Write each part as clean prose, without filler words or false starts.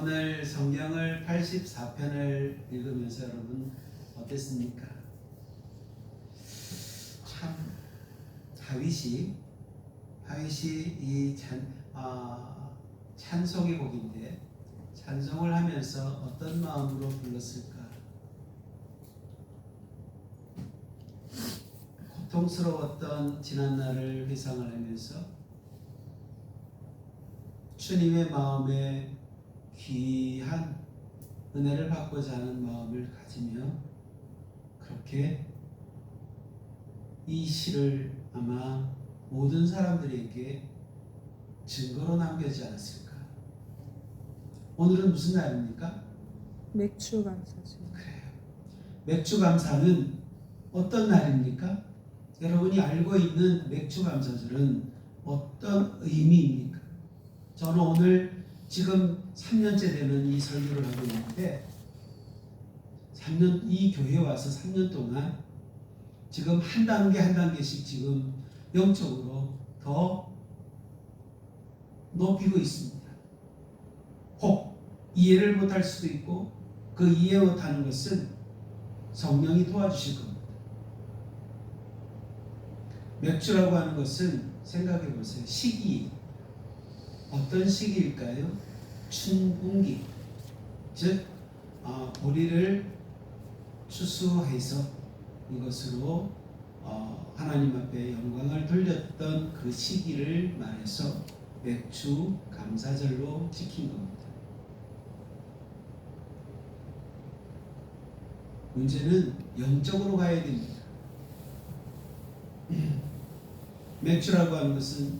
오늘 성경을 84편을 읽으면서 여러분 어땠습니까? 참 다윗이 이 찬송의 곡인데 찬송을 하면서 어떤 마음으로 불렀을까? 고통스러웠던 지난날을 회상을 하면서 주님의 마음에 귀한 은혜를 받고자 하는 마음을 가지며 그렇게 이 시를 아마 모든 사람들에게 증거로 남겨지지 않았을까? 오늘은 무슨 날입니까? 맥주감사죠. 그래요. 맥주감사는 어떤 날입니까? 여러분이 알고 있는 맥주감사절은 어떤 의미입니까? 저는 오늘 지금 3년째 되는 이 설교를 하고 있는데 이 교회에 와서 3년 동안 지금 한 단계씩 지금 영적으로 더 높이고 있습니다. 혹 이해를 못할 수도 있고 그 이해 못하는 것은 성령이 도와주실 겁니다. 맥주라고 하는 것은 생각해 보세요. 시기 어떤 시기일까요? 춘분기 즉 보리를 추수해서 이것으로 하나님 앞에 영광을 돌렸던 그 시기를 말해서 맥주 감사절로 지킨 겁니다. 문제는 영적으로 가야 됩니다. 맥주라고 하는 것은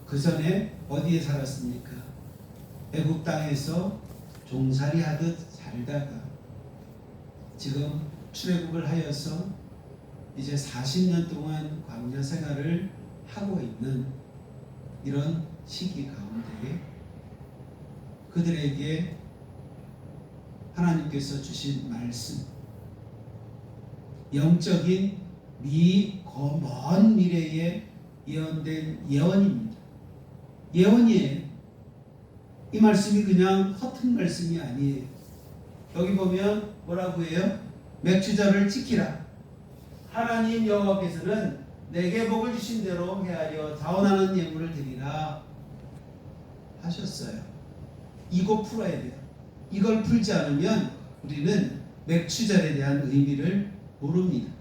그 전에 어디에 살았습니까? 애굽 땅에서 종살이 하듯 살다가 지금 출애굽을 하여서 이제 40년 동안 광야 생활을 하고 있는 이런 시기 가운데 그들에게 하나님께서 주신 말씀, 영적인 먼 미래에 예언된 예언입니다. 예언이에요. 이 말씀이 그냥 허튼 말씀이 아니에요. 여기 보면 뭐라고 해요? 맥주절을 지키라. 하나님 여호와께서는 내게 복을 주신 대로 헤아려 자원하는 예물을 드리라 하셨어요. 이거 풀어야 돼요. 이걸 풀지 않으면 우리는 맥주절에 대한 의미를 모릅니다.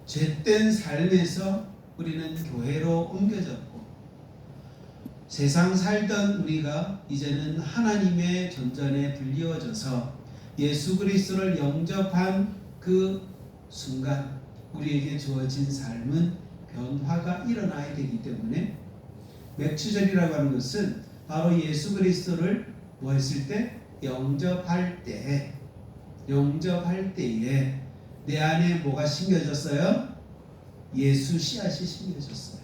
죄된 삶에서 우리는 교회로 옮겨졌고 세상 살던 우리가 이제는 하나님의 전전에 불리워져서 예수 그리스도를 영접한 그 순간 우리에게 주어진 삶은 변화가 일어나야 되기 때문에 맥주절이라고 하는 것은 바로 예수 그리스도를 뭐 했을 때? 영접할 때에 내 안에 뭐가 심겨졌어요? 예수 씨앗이 심겨졌어요.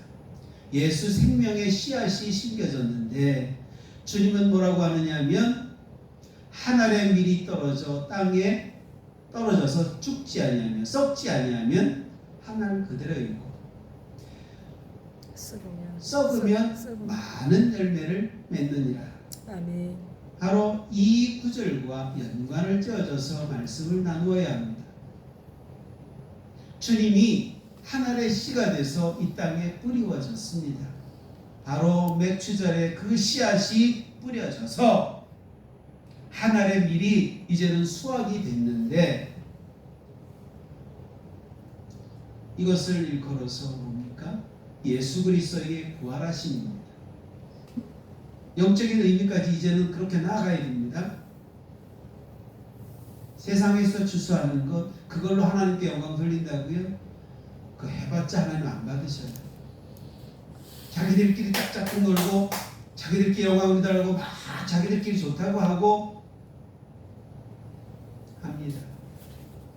예수 생명의 씨앗이 심겨졌는데 주님은 뭐라고 하느냐면 하늘의 밀이 떨어져 땅에 떨어져서 죽지 아니하면 썩지 아니하면 하늘 그대로 있고 썩으면 많은 열매를 맺느니라. 아멘. 바로 이 구절과 연관을 지어줘서 말씀을 나누어야 합니다. 주님이 하늘의 씨가 돼서 이 땅에 뿌리워졌습니다. 바로 맥주절에 그 씨앗이 뿌려져서 하늘의 밀이 이제는 수확이 됐는데 이것을 일컬어서 뭡니까? 예수 그리스도의 부활하심입니다. 영적인 의미까지 이제는 그렇게 나아가야 됩니다. 세상에서 추수하는 것 그걸로 하나님께 영광 돌린다고요? 그 해봤자 하나님 안 받으셔요. 자기들끼리 짝짝꿍 놀고 자기들끼리 영광을 달고 막 자기들끼리 좋다고 하고 합니다.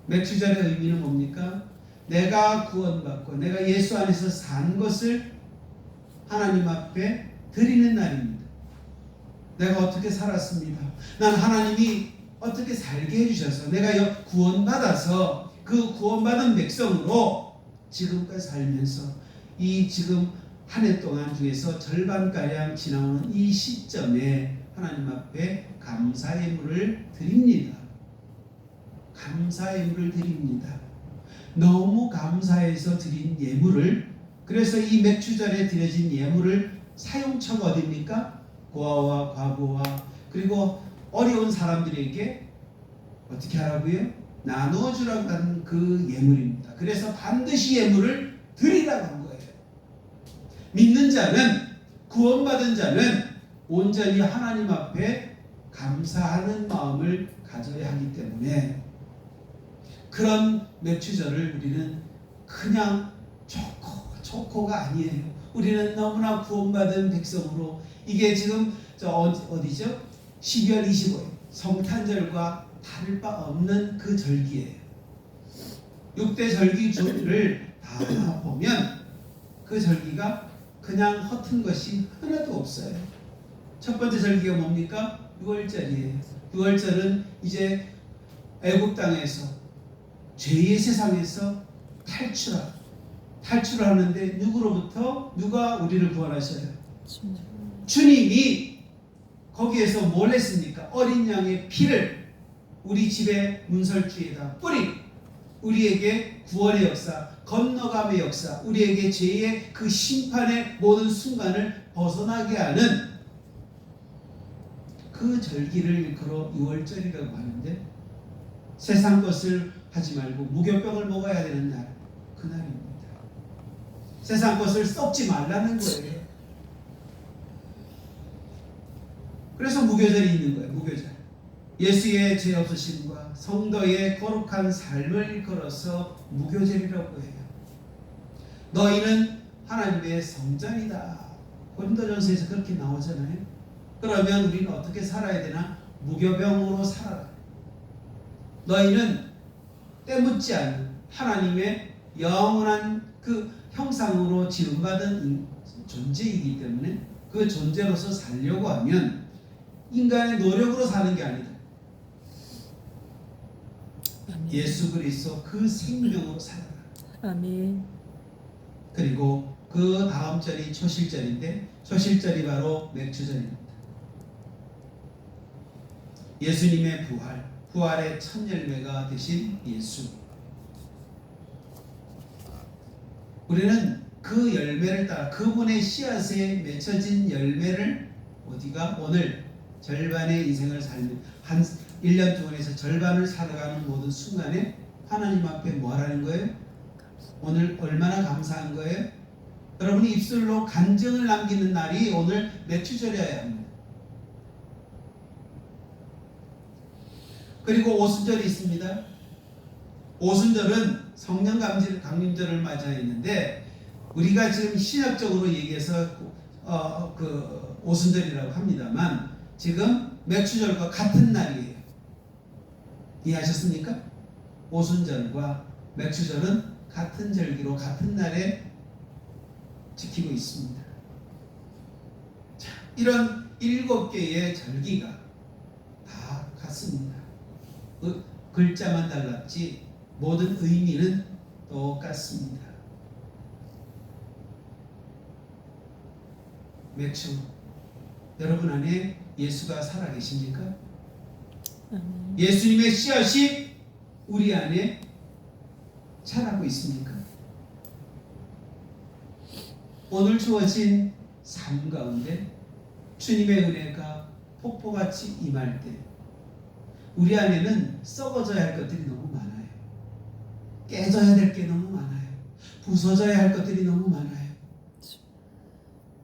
맥주절의 의미는 뭡니까? 내가 구원받고 내가 예수 안에서 산 것을 하나님 앞에 드리는 날입니다. 내가 어떻게 살았습니다. 난 하나님이 어떻게 살게 해주셔서 내가 구원받아서 그 구원받은 백성으로 지금까지 살면서 이 지금 한 해 동안 중에서 절반가량 지나오는 이 시점에 하나님 앞에 감사의 물을 드립니다. 감사의 물을 드립니다. 너무 감사해서 드린 예물을, 그래서 이 맥주절에 드려진 예물을 사용처가 어디입니까? 고아와 과부와 그리고 어려운 사람들에게 어떻게 하라고요? 나누어 주라고 하는 그 예물입니다. 그래서 반드시 예물을 드리라고 한 거예요. 믿는 자는, 구원받은 자는 온전히 하나님 앞에 감사하는 마음을 가져야 하기 때문에 그런 맥주절을 우리는 그냥 초코가 아니에요. 우리는 너무나 구원받은 백성으로, 이게 지금 어디죠? 12월 25일 성탄절과 다를 바 없는 그 절기예요. 6대 절기를 다 보면 그 절기가 그냥 허튼 것이 하나도 없어요. 첫 번째 절기가 뭡니까? 6월절이에요. 6월절은 이제 애굽 땅에서 죄의 세상에서 탈출을 하는데 누구로부터? 누가 우리를 구원하셔요? 주님이 거기에서 뭘 했습니까? 어린 양의 피를 우리 집의 문설주에다 뿌리, 우리에게 구원의 역사, 건너감의 역사, 우리에게 죄의 그 심판의 모든 순간을 벗어나게 하는 그 절기를 일컬어 6월절이라고 하는데, 세상 것을 하지 말고 무교병을 먹어야 되는 날, 그날입니다. 세상 것을 썩지 말라는 거예요. 그래서 무교절이 있는 거예요. 무교절. 예수의 죄 없으심과 성도의 거룩한 삶을 일컬어서 무교절이라고 해요. 너희는 하나님의 성전이다. 고린도전서에서 그렇게 나오잖아요. 그러면 우리는 어떻게 살아야 되나? 무교병으로 살아라. 너희는 때묻지 않은 하나님의 영원한 그 형상으로 지음받은 존재이기 때문에 그 존재로서 살려고 하면 인간의 노력으로 사는 게 아니다. 아멘. 예수 그리스도 그 생명으로 살아라. 아멘. 그리고 그 다음 절이 초실절인데, 초실절이 바로 맥주절입니다. 예수님의 부활의 첫 열매가 되신 예수. 우리는 그 열매를 따라, 그분의 씨앗에 맺혀진 열매를 어디가 오늘 절반의 인생을 살면, 한 1년 동안에서 절반을 살아가는 모든 순간에 하나님 앞에 뭐 하라는 거예요? 오늘 얼마나 감사한 거예요? 여러분이 입술로 간증을 남기는 날이 오늘 맥주절이어야 합니다. 그리고 오순절이 있습니다. 오순절은 성령 강림절을 맞이했는데, 우리가 지금 신학적으로 얘기해서 그 오순절이라고 합니다만 지금 맥주절과 같은 날이에요. 이해하셨습니까? 오순절과 맥주절은 같은 절기로 같은 날에 지키고 있습니다. 자, 이런 7개의 절기가 다 같습니다. 글자만 달랐지 모든 의미는 똑같습니다. 맥주, 여러분 안에 예수가 살아계십니까? 아멘. 예수님의 씨앗이 우리 안에 자라고 있습니까? 오늘 주어진 삶 가운데 주님의 은혜가 폭포같이 임할 때 우리 안에는 썩어져야 할 것들이 너무 많아요. 깨져야 될 게 너무 많아요. 부서져야 할 것들이 너무 많아요.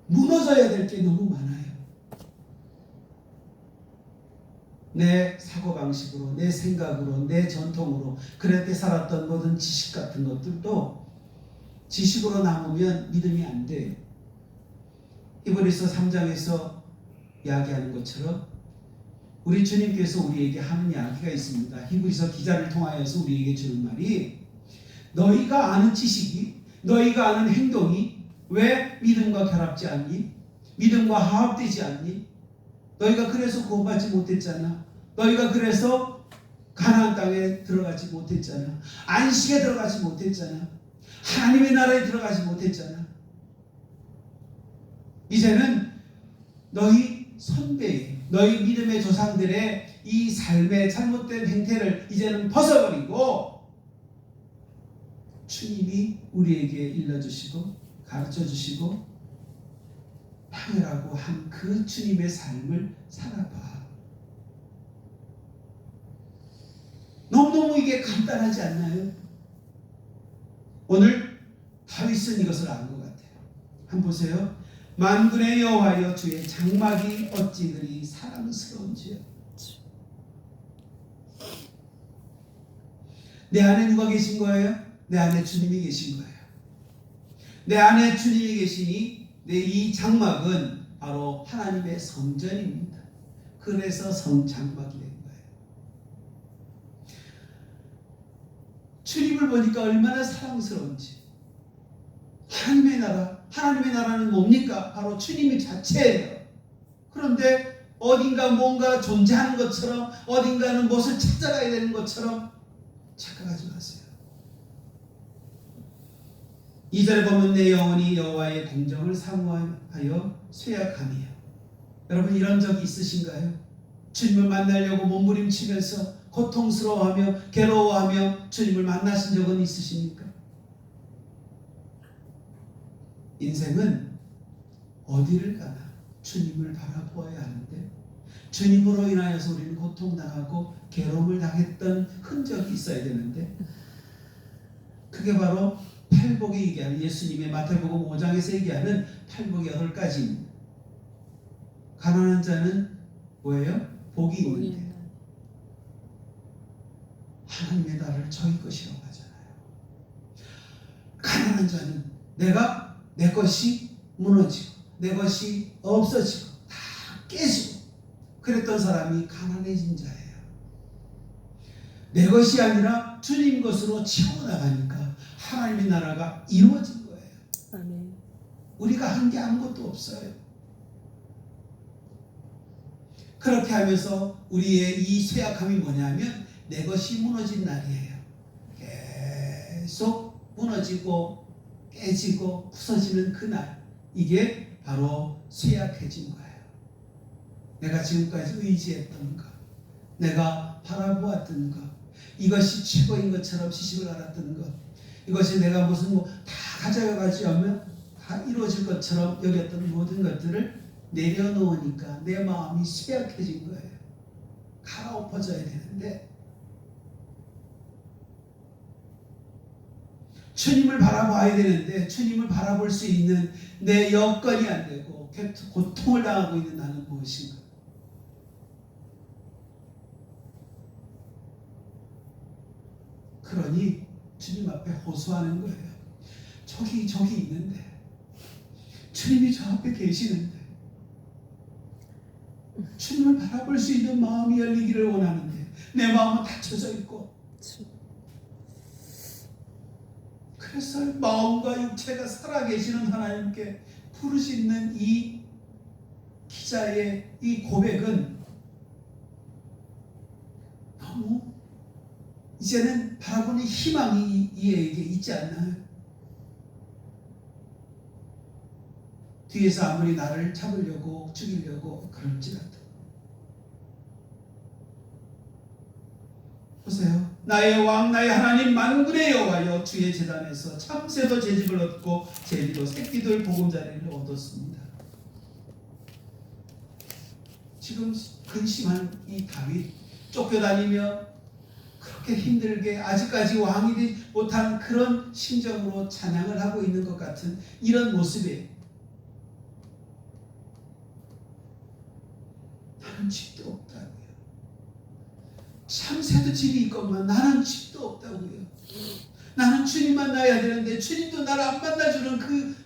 무너져야 될 게 너무 많아요. 내 사고방식으로, 내 생각으로, 내 전통으로 그랬때 살았던 모든 지식 같은 것들도 지식으로 남으면 믿음이 안 돼요. 히브리서 3장에서 이야기하는 것처럼 우리 주님께서 우리에게 하는 이야기가 있습니다. 히브리서 기자를 통하여서 우리에게 주는 말이, 너희가 아는 지식이, 너희가 아는 행동이 왜 믿음과 결합지 않니? 믿음과 화합되지 않니? 너희가 그래서 구원받지 못했잖아. 너희가 그래서 가나안 땅에 들어가지 못했잖아. 안식에 들어가지 못했잖아. 하나님의 나라에 들어가지 못했잖아. 이제는 너희 선배의, 너희 믿음의 조상들의 이 삶의 잘못된 행태를 이제는 벗어버리고 주님이 우리에게 일러주시고 가르쳐주시고 향해라고 한 그 주님의 삶을 살아봐. 너무너무 이게 간단하지 않나요? 오늘 다윗은 이것을 안 것 같아요. 한번 보세요. 만군의 여호와여 주의 장막이 어찌 그리 사랑스러운지요. 내 안에 누가 계신 거예요? 내 안에 주님이 계신 거예요. 내 안에 주님이 계시니 내 이 장막은 바로 하나님의 성전입니다. 그래서 성장막이 된 거예요. 주님을 보니까 얼마나 사랑스러운지. 하나님의 나라, 하나님의 나라는 뭡니까? 바로 주님 자체예요. 그런데 어딘가 뭔가 존재하는 것처럼, 어딘가는 무엇을 찾아가야 되는 것처럼 착각하지 마세요. 2절에 보면 내 영혼이 여호와의 공정을 사모하여 쇠약함이요. 여러분 이런 적이 있으신가요? 주님을 만나려고 몸부림치면서 고통스러워하며 괴로워하며 주님을 만나신 적은 있으십니까? 인생은 어디를 가나 주님을 바라보아야 하는데 주님으로 인하여서 우리는 고통당하고 괴로움을 당했던 흔적이 있어야 되는데 그게 바로 팔복이 얘기하는 예수님의 마태복음 5장에서 얘기하는 팔복의 8가지입니다. 가난한 자는 뭐예요? 복이 있는데 하나님의 나라를 저희 것이라고 하잖아요. 가난한 자는 내 것이 무너지고 내 것이 없어지고 다 깨지고 그랬던 사람이 가난해진 자예요. 내 것이 아니라 주님 것으로 채워나가니까 하나님의 나라가 이루어진 거예요. 아멘. 우리가 한 게 아무것도 없어요. 그렇게 하면서 우리의 이 쇠약함이 뭐냐면 내 것이 무너진 날이에요. 계속 무너지고 깨지고 부서지는 그날, 이게 바로 쇠약해진 거예요. 내가 지금까지 의지했던 것, 내가 바라보았던 것, 이것이 최고인 것처럼 지식을 알았던 것, 이것이 내가 무슨 다 가져가지 않으면 다 이루어질 것처럼 여겼던 모든 것들을 내려놓으니까 내 마음이 쇠약해진 거예요. 갈아엎어져야 되는데 주님을 바라봐야 되는데 주님을 바라볼 수 있는 내 여건이 안 되고 고통을 당하고 있는 나는 무엇인가? 그러니 주님 앞에 호소하는 거예요. 저기 있는데 주님이 저 앞에 계시는데 주님을 바라볼 수 있는 마음이 열리기를 원하는데 내 마음은 닫혀져 있고 그래서 마음과 육체가 살아계시는 하나님께 부르짖는 이 기자의 이 고백은 너무 이제는 바라보는 희망이 이에게 있지 않나요? 뒤에서 아무리 나를 잡으려고 죽이려고 그럴지라도 보세요. 나의 왕 나의 하나님 만군의 여호와여 주의 제단에서 참새도 제 집을 얻고 제비도 새끼들 보금자리를 얻었습니다. 지금 근심한 이 다윗 쫓겨다니며 그렇게 힘들게 아직까지 왕이 되지 못한 그런 심정으로 찬양을 하고 있는 것 같은 이런 모습에 나는 집도 없다고요. 참새도 집이 있건만 나는 집도 없다고요. 나는 주님 만나야 되는데 주님도 나를 안 만나주는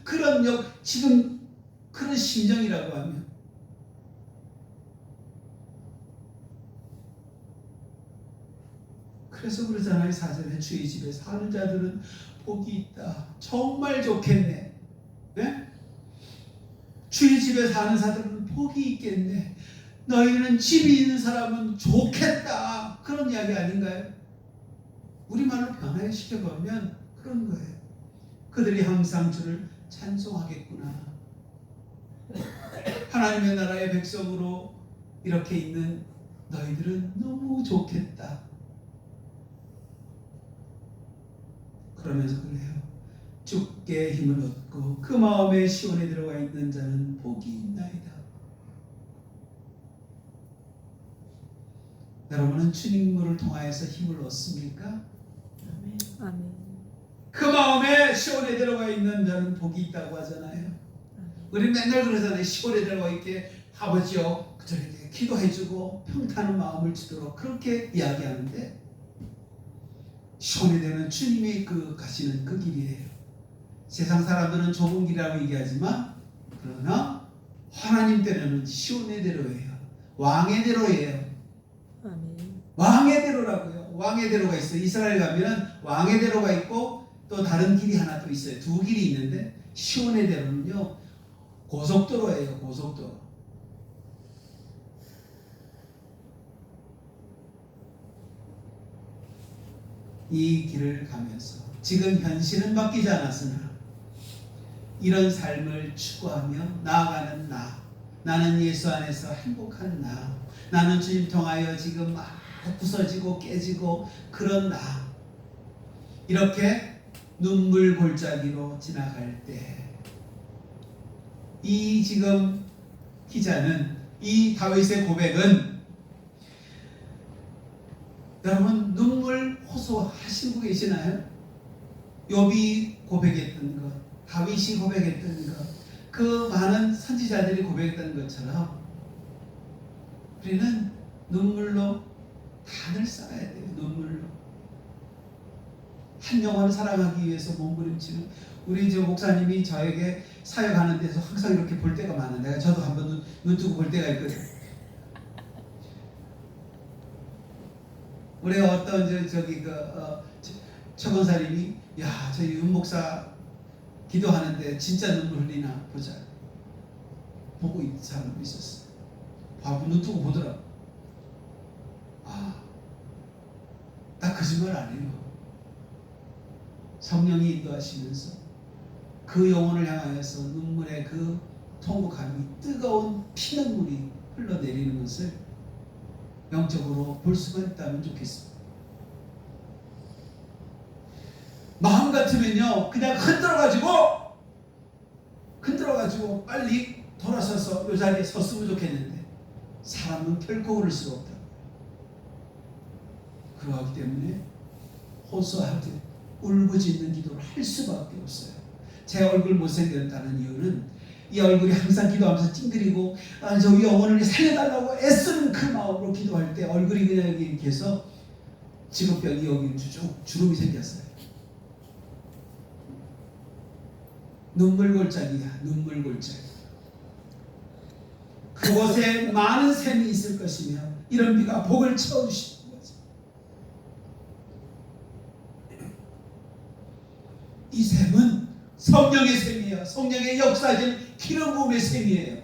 그런 지금 그런 심정이라고 하면 그래서 그러잖아요. 4절에 주의 집에 사는 자들은 복이 있다. 정말 좋겠네. 네? 주의 집에 사는 자들은 복이 있겠네. 너희는 집이 있는 사람은 좋겠다. 그런 이야기 아닌가요? 우리말로 변화시켜보면 그런 거예요. 그들이 항상 주를 찬송하겠구나. 하나님의 나라의 백성으로 이렇게 있는 너희들은 너무 좋겠다. 그러면서 그래요. 주께 힘을 얻고 그 마음에 시온에 들어가 있는 자는 복이 있나이다. 여러분은 주님을 통하여서 힘을 얻습니까? 아멘. 아멘. 그 마음에 시온에 들어가 있는 자는 복이 있다고 하잖아요. 우리 맨날 그러잖아요. 시온에 들어가 있게 아버지요 저에게 기도해주고 평탄한 마음을 주도록 그렇게 이야기하는데 시온에 되는 주님이 가시는 그 길이에요. 세상 사람들은 좁은 길이라고 얘기하지만 그러나 하나님 때는 시온의 대로예요. 왕의 대로예요. 아멘. 왕의 대로라고요. 왕의 대로가 있어요. 이스라엘 가면은 왕의 대로가 있고 또 다른 길이 하나 또 있어요. 두 길이 있는데 시온의 대로는요 고속도로예요. 고속도로. 이 길을 가면서 지금 현실은 바뀌지 않았으나 이런 삶을 추구하며 나아가는 나는 예수 안에서 행복한 나는 주님 통하여 지금 막 부서지고 깨지고 그런 이렇게 눈물 골짜기로 지나갈 때 이 지금 기자는 이 다윗의 고백은 여러분 눈물 호소하시고 계시나요? 욥이 고백했던 것, 다윗이 고백했던 것, 그 많은 선지자들이 고백했던 것처럼 우리는 눈물로 단을 쌓아야 돼요. 눈물로 한 영혼을 사랑하기 위해서 몸부림치는 우리 저 목사님이 저에게 사역하는 데서 항상 이렇게 볼 때가 많은데 저도 한번 눈 뜨고 볼 때가 있거든요. 우리 어떤 최 권사님이 야 저희 윤 목사 기도하는데 진짜 눈물 흘리나 보자 보고 있는 사람도 있었어요. 바보 눈 뜨고 보더라고. 나 거짓말 안 해요. 성령이 인도하시면서 그 영혼을 향하여서 눈물의 그 통곡함이 뜨거운 피눈물이 흘러내리는 것을 영적으로 볼 수만 있다면 좋겠습니다. 마음 같으면요 그냥 흔들어가지고 빨리 돌아서서 이 자리에 섰으면 좋겠는데 사람은 결코 그럴 수가 없다. 그러하기 때문에 호소하듯 울부짖는 기도를 할 수밖에 없어요. 제 얼굴 못생겼다는 이유는 이 얼굴이 항상 기도하면서 찡그리고 저 영혼을 살려달라고 애쓰는 그 마음으로 기도할 때 얼굴이 그냥 이렇게 해서 직업병이 여기 주름이 생겼어요. 눈물 골짜기야. 눈물 골짜기. 그곳에 많은 샘이 있을 것이며 이런 비가 복을 채워주시는 거죠. 이 샘은 성령의 샘이에요. 성령의 역사진 기름 부음의 샘이에요.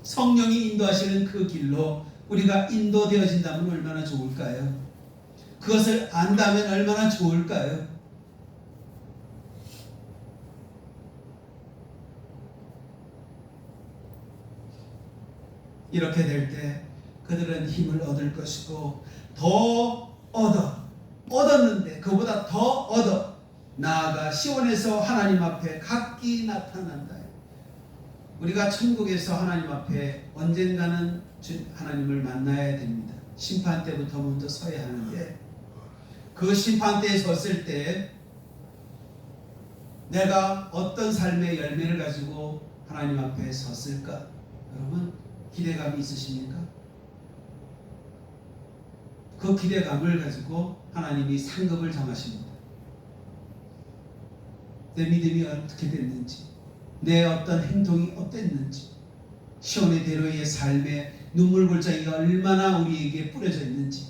성령이 인도하시는 그 길로 우리가 인도되어진다면 얼마나 좋을까요? 그것을 안다면 얼마나 좋을까요? 이렇게 될 때 그들은 힘을 얻을 것이고 더 얻었는데 그보다 더 얻어 나아가 시온에서 하나님 앞에 각기 나타난다. 우리가 천국에서 하나님 앞에 언젠가는 하나님을 만나야 됩니다. 심판 때부터 먼저 서야 하는데 그 심판대에 섰을 때 내가 어떤 삶의 열매를 가지고 하나님 앞에 섰을까? 여러분 기대감이 있으십니까? 그 기대감을 가지고 하나님이 상급을 정하십니다. 내 믿음이 어떻게 됐는지, 내 어떤 행동이 어땠는지, 시온의 대로의 삶의 눈물 골짜기가 얼마나 우리에게 뿌려져 있는지,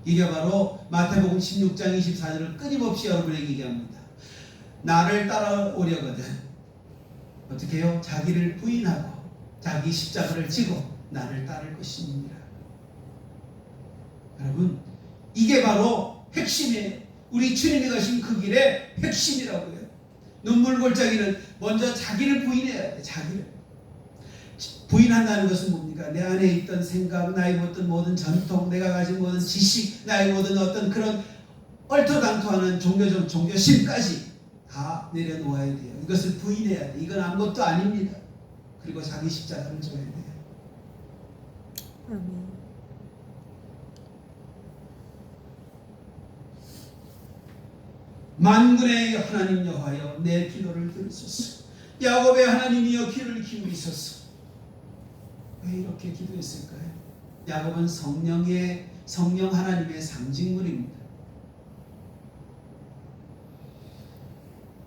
이게 바로 마태복음 16장 24절을 끊임없이 여러분에게 얘기합니다. 나를 따라오려거든 어떻게 해요? 자기를 부인하고 자기 십자가를 지고 나를 따를 것입니다. 여러분 이게 바로 핵심이에요. 우리 주님이 가신 그 길의 핵심이라고요. 눈물 골짜기는 먼저 자기를 부인해야 돼. 자기를 부인한다는 것은 뭡니까? 내 안에 있던 생각, 나의 모든 전통, 내가 가진 모든 지식, 나의 모든 어떤 그런 얼토당토하는 종교적 종교심까지 다 내려놓아야 돼요. 이것을 부인해야 돼. 이건 아무것도 아닙니다. 그리고 자기 십자가를 져야 돼요. 아멘. 만군의 하나님 여호와여 내 기도를 들으소서. 야곱의 하나님이여 귀를 기울이소서. 왜 이렇게 기도했을까요? 야곱은 성령 하나님의 상징물입니다.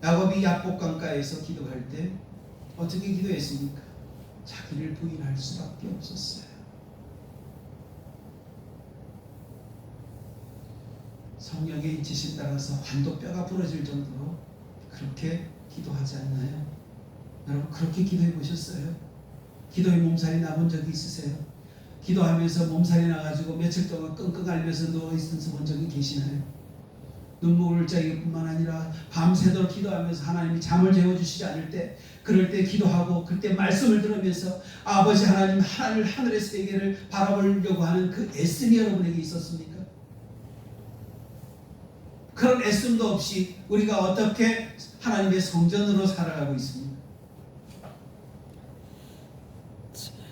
야곱이 야복강가에서 기도할 때 어떻게 기도했습니까? 자기를 부인할 수밖에 없었어요. 성령의 인치심 따라서 환도뼈가 부러질 정도로 그렇게 기도하지 않나요? 여러분 그렇게 기도해 보셨어요? 기도에 몸살이 나본 적이 있으세요? 기도하면서 몸살이 나가지고 며칠 동안 끙끙 앓면서 누워있어서 본 적이 계시나요? 눈물을 짜일 뿐만 아니라 밤새도록 기도하면서 하나님이 잠을 재워주시지 않을 때 그럴 때 기도하고 그때 말씀을 들으면서 아버지 하나님 하늘의 세계를 바라보려고 하는 그 애씀이 여러분에게 있었습니까? 그런 애씀도 없이 우리가 어떻게 하나님의 성전으로 살아가고 있습니까?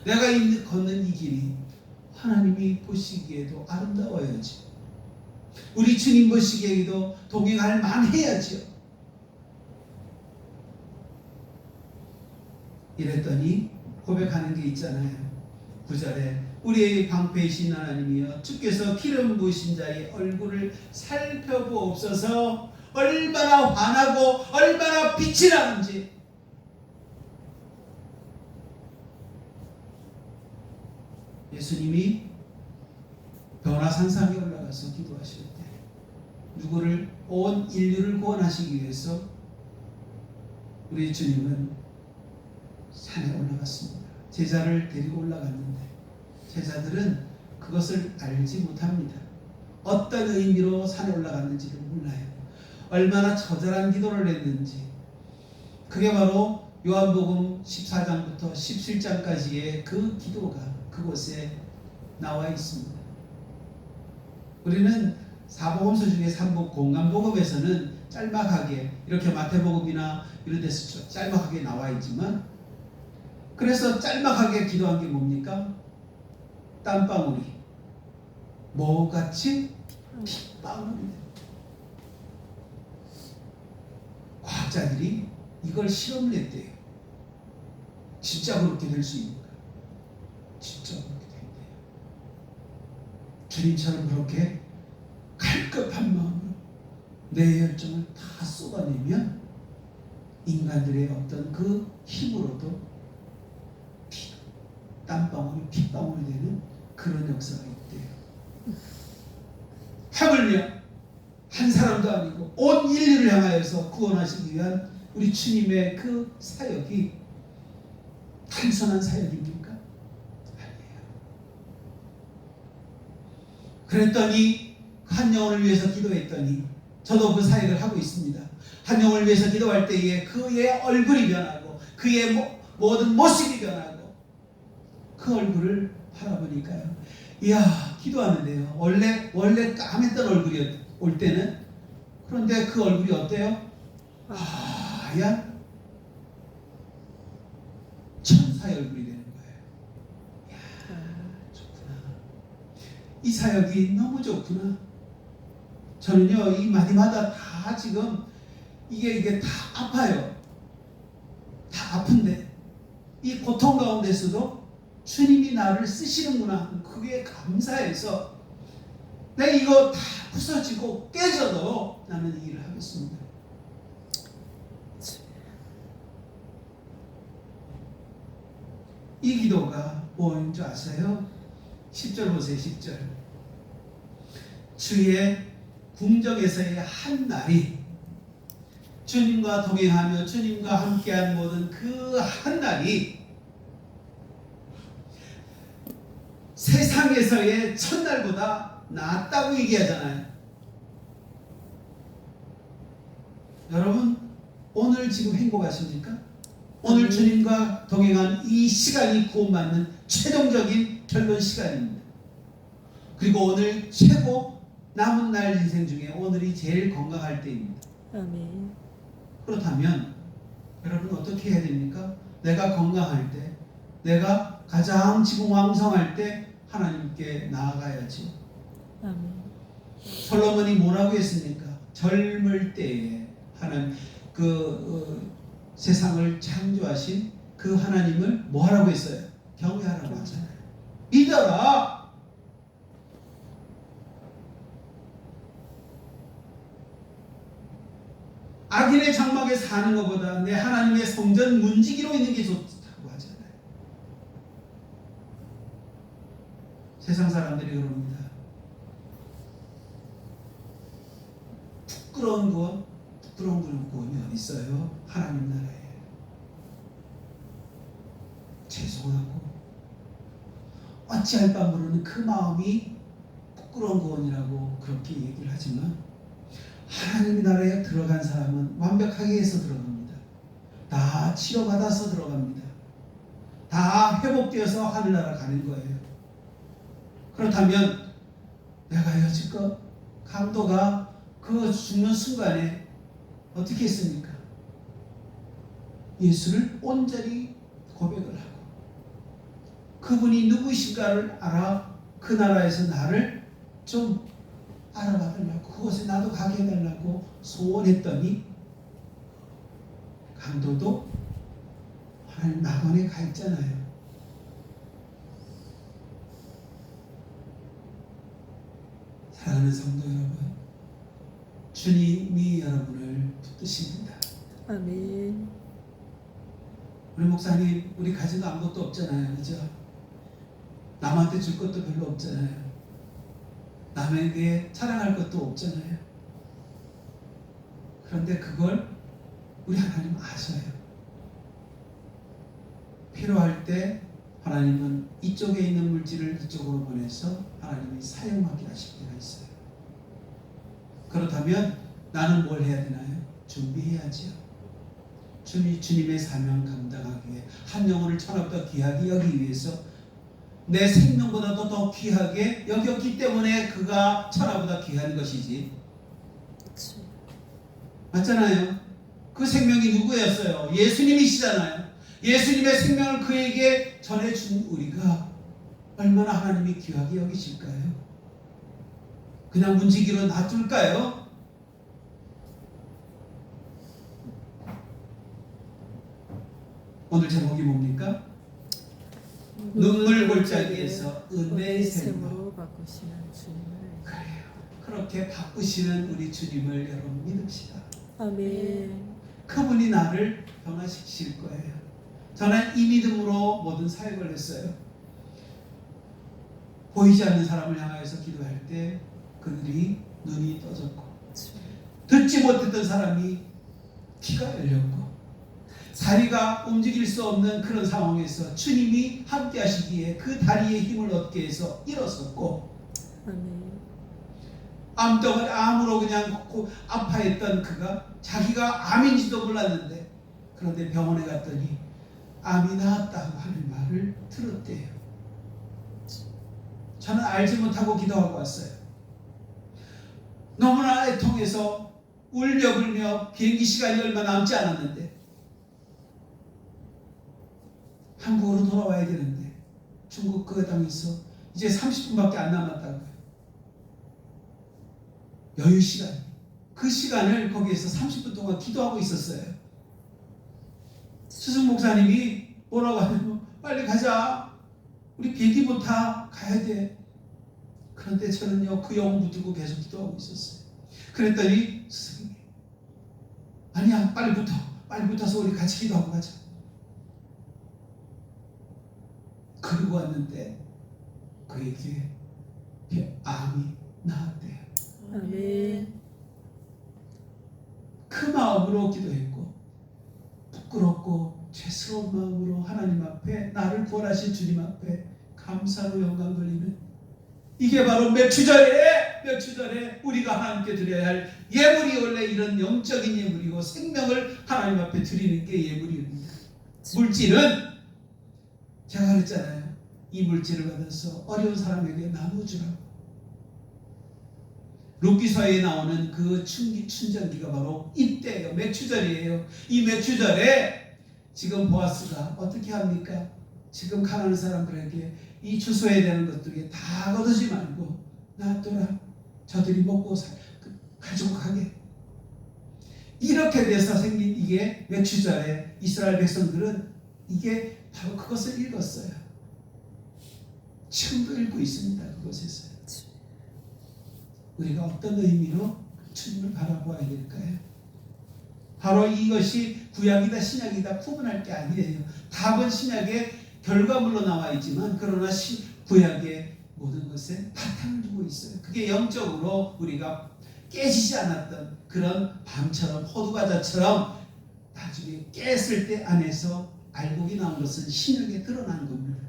내가 걷는 이 길이 하나님이 보시기에도 아름다워야지. 우리 주님 보시기에도 동행할 만해야지요. 이랬더니 고백하는 게 있잖아요. 9절에 우리의 방패이신 하나님이여 주께서 기름 부으신 자의 얼굴을 살펴보옵소서. 얼마나 환하고 얼마나 빛이 나는지. 예수님이 변화산상에 올라가서 기도하실 때 누구를 온 인류를 구원하시기 위해서 우리 주님은 산에 올라갔습니다. 제자를 데리고 올라갔는데 제자들은 그것을 알지 못합니다. 어떤 의미로 산에 올라갔는지를 몰라요. 얼마나 처절한 기도를 했는지. 그게 바로 요한복음 14장부터 17장까지의 그 기도가 그곳에 나와 있습니다. 우리는 사복음서 중에 공간복음에서는 짤막하게 이렇게 마태복음이나 이런 데서 짤막하게 나와 있지만 그래서 짤막하게 기도한 게 뭡니까? 땀방울이 뭐같이 핏방울이. 과학자들이 이걸 실험을 했대요. 진짜 그렇게 될 수 있는가? 진짜 그렇게 된대요. 주님처럼 그렇게 갈급한 마음으로 내 열정을 다 쏟아내면 인간들의 어떤 그 힘으로도 땀방울이 핏방울이 되는 그런 역사가 있대요. 하물며 한 사람도 아니고 온 인류를 향하여서 구원하시기 위한 우리 주님의 그 사역이 단순한 사역입니까? 아니에요. 그랬더니 한 영혼을 위해서 기도했더니 저도 그 사역을 하고 있습니다. 한 영혼을 위해서 기도할 때에 그의 얼굴이 변하고 그의 모든 모습이 변하고 그 얼굴을 바라보니까요. 이야, 기도하는데요. 원래 까맸던 얼굴이 올 때는 그런데 그 얼굴이 어때요? 하얀 천사의 얼굴이 되는 거예요. 이야, 좋구나. 이 사역이 너무 좋구나. 저는요, 이 마디마다 다 지금 이게 다 아파요. 다 아픈데 이 고통 가운데서도 주님이 나를 쓰시는구나. 그게 감사해서 내가 이거 다 부서지고 깨져도 나는 이 일을 하겠습니다. 이 기도가 뭐인 줄 아세요? 10절 보세요. 10절. 주의 궁정에서의 한 날이 주님과 동행하며 주님과 함께한 모든 그 한 날이 세상에서의 첫날보다 낫다고 얘기하잖아요. 여러분 오늘 지금 행복하십니까? 오늘 아멘. 주님과 동행한 이 시간이 구원받는 최종적인 결론 시간입니다. 그리고 오늘 최고 남은 날 인생 중에 오늘이 제일 건강할 때입니다. 아멘. 그렇다면 여러분 어떻게 해야 됩니까? 내가 건강할 때, 내가 가장 지금 왕성할 때 하나님께 나아가야지. 아멘. 솔로몬이 뭐라고 했습니까? 젊을 때에 하나님 세상을 창조하신 그 하나님을 뭐하라고 했어요? 경외하라고 하잖아요. 믿어라. 악인의 장막에 사는 것보다 내 하나님의 성전 문지기로 있는 게 좋다고 하잖아요. 세상 사람들이 그럽니다. 부끄러운 구원이 어디 있어요? 하나님 나라에. 죄송하고 어찌할 바 모르는 그 마음이 부끄러운 구원이라고 그렇게 얘기를 하지만 하나님 나라에 들어간 사람은 완벽하게 해서 들어갑니다. 다 치료받아서 들어갑니다. 다 회복되어서 하늘나라 가는 거예요. 그렇다면 내가 여지껏 강도가 그 죽는 순간에 어떻게 했습니까? 예수를 온전히 고백을 하고 그분이 누구이신가를 알아 그 나라에서 나를 좀 알아봐달라고 그곳에 나도 가게 해달라고 소원했더니 강도도 하나님 낙원에 가 있잖아요. 사랑하는 성도 여러분, 주님이 여러분을 붙드십니다. 아멘. 우리 목사님, 우리 가진 아무것도 없잖아요. 그죠? 남한테 줄 것도 별로 없잖아요. 남에게 자랑할 것도 없잖아요. 그런데 그걸 우리 하나님 아셔요. 필요할 때 하나님은 이쪽에 있는 물질을 이쪽으로 보내서 하나님이 사용하게 하실 때가 있어요. 그렇다면 나는 뭘 해야 되나요? 준비해야지요. 주님의 사명 감당하기 위해 한 영혼을 천하보다 귀하게 여기기 위해서 내 생명보다도 더 귀하게 여겼기 때문에 그가 천하보다 귀한 것이지. 그치. 맞잖아요. 그 생명이 누구였어요? 예수님이시잖아요. 예수님의 생명을 그에게 전해준 우리가 얼마나 하나님이 귀하게 여기실까요? 그냥 문지기로 놔둘까요? 오늘 제목이 뭡니까? 눈물 골짜기에서 은혜의 샘으로 바꾸시는 주님을. 그래요. 그렇게 바꾸시는 우리 주님을 여러분 믿읍시다. 아멘. 그분이 나를 변화시키실 거예요. 저는 이 믿음으로 모든 사역을 했어요. 보이지 않는 사람을 향하여서 기도할 때 그들이 눈이 떠졌고 듣지 못했던 사람이 귀가 열렸고 다리가 움직일 수 없는 그런 상황에서 주님이 함께 하시기에 그 다리에 힘을 얻게 해서 일어섰고 아멘. 암덩어리 암으로 그냥 아파했던 그가 자기가 암인지도 몰랐는데 그런데 병원에 갔더니 암이 나았다고 하는 말을 들었대요. 저는 알지 못하고 기도하고 왔어요. 너무나 애통해서 울며 비행기 시간이 얼마 남지 않았는데 한국으로 돌아와야 되는데 중국 그 땅에서 이제 30분밖에 안 남았다고요. 여유 시간. 그 시간을 거기에서 30분 동안 기도하고 있었어요. 스승 목사님이 뭐라고 하냐면 빨리 가자. 우리 비행기 못 타. 가야 돼. 그런데 저는요 그 영혼 붙들고 계속 기도하고 있었어요. 그랬더니 스승님이 아니야 빨리 붙어. 빨리 붙어서 우리 같이 기도하고 가자. 그러고 왔는데 그에게 암이 나았대요. 아멘. 그 마음으로 기도했고 부끄럽고 죄스러운 마음으로 하나님 앞에 나를 구원하신 주님 앞에 감사로 영광 돌리는 이게 바로 몇 주 전에 우리가 하나님께 드려야 할 예물이 원래 이런 영적인 예물이고 생명을 하나님 앞에 드리는 게 예물입니다. 물질은 제가 그랬잖아요. 이 물질을 받아서 어려운 사람에게 나눠주라고. 룻기서에 나오는 그 춘전기가 바로 이때예요. 맥추절이에요. 이 맥추절에 지금 보아스가 어떻게 합니까? 지금 가난한 사람들에게 이 주소해야 되는 것들이 다 거두지 말고 놔둬라. 저들이 먹고 가지고 가게. 이렇게 돼서 생긴 이게 맥추절에 이스라엘 백성들은 이게 바로 그것을 읽었어요. 지금도 읽고 있습니다. 그곳에서. 우리가 어떤 의미로 주님을 바라보아야 될까요? 바로 이것이 구약이다 신약이다 구분할 게 아니에요. 답은 신약의 결과물로 나와 있지만 그러나 구약의 모든 것에 바탕을 두고 있어요. 그게 영적으로 우리가 깨지지 않았던 그런 밤처럼 호두과자처럼 나중에 깼을 때 안에서 알곡이 나온 것은 신약에 드러난 겁니다.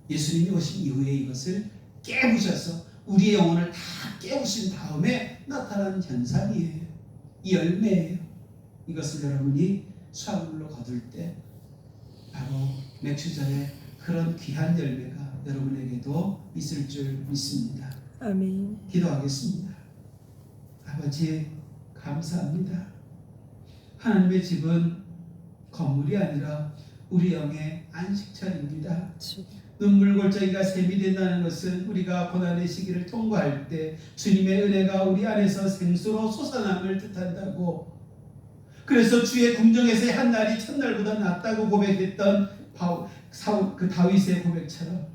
예수님이 오신 이후에 이것을 깨부셔서 우리의 영혼을 다 깨우신 다음에 나타난 현상이에요. 이 열매예요. 이것을 여러분이 수확물로 거둘 때 바로 맥추절에 그런 귀한 열매가 여러분에게도 있을 줄 믿습니다. 아멘. 기도하겠습니다. 아버지 감사합니다. 하나님의 집은 건물이 아니라 우리 영의 안식처입니다. 눈물골짜기가 샘이 된다는 것은 우리가 고난의 시기를 통과할 때 주님의 은혜가 우리 안에서 생수로 솟아남을 뜻한다고. 그래서 주의 궁정에서의 한 날이 첫날보다 낫다고 고백했던 그 다윗의 고백처럼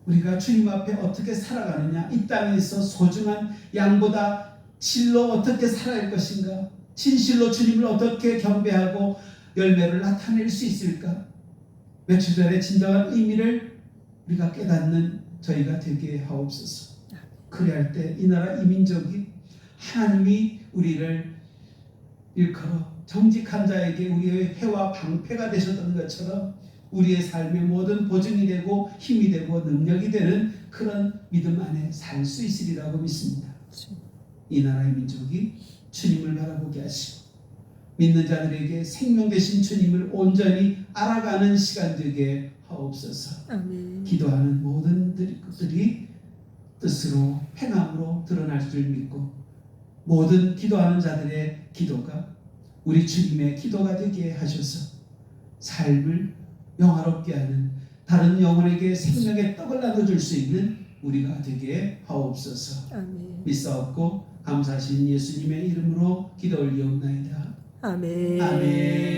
우리가 주님 앞에 어떻게 살아가느냐, 이 땅에서 소중한 양보다 진로 어떻게 살아갈 것인가, 진실로 주님을 어떻게 경배하고 열매를 나타낼 수 있을까. 맥추절의 진정한 의미를 우리가 깨닫는 저희가 되게 하옵소서. 그리할 때 이 나라 이 민족이 하나님이 우리를 일컬어 정직한 자에게 우리의 해와 방패가 되셨던 것처럼 우리의 삶의 모든 보증이 되고 힘이 되고 능력이 되는 그런 믿음 안에 살 수 있으리라고 믿습니다. 이 나라의 민족이 주님을 바라보게 하시고 믿는 자들에게 생명 되신 주님을 온전히 알아가는 시간 되게 하옵소서. 아멘. 기도하는 모든 것들이 뜻으로 행함으로 드러날 줄 믿고 모든 기도하는 자들의 기도가 우리 주님의 기도가 되게 하셔서 삶을 영화롭게 하는, 다른 영혼에게 생명의 떡을 나눠줄 수 있는 우리가 되게 하옵소서. 아멘. 믿사옵고 감사하신 예수님의 이름으로 기도 올리옵나이다. 아멘. 아멘.